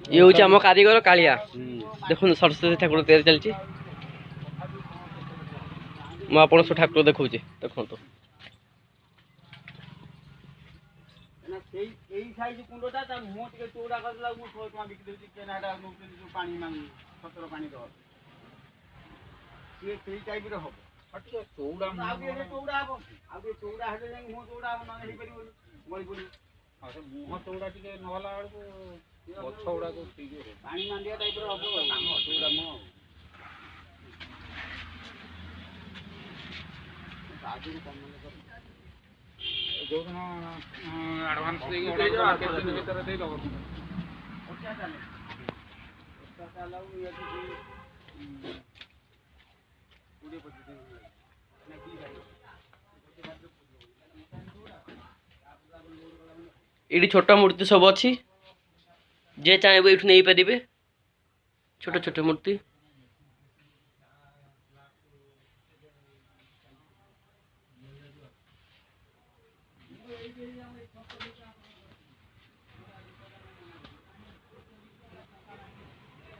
ये हूँ आम कारीगर कालिया देखो सरस्वती ठाकुर तैयारी चलती मुझे सब ठाकुर देखा देखो मुह चौड़ा टे नला गछ गुड़ा पानी मांडिया टाइप हम चौड़ा मुह जो दिन आडभांस ये छोट मूर्ति सब अच्छी जे चाहे ये नहीं पारे छोट छोट मूर्ति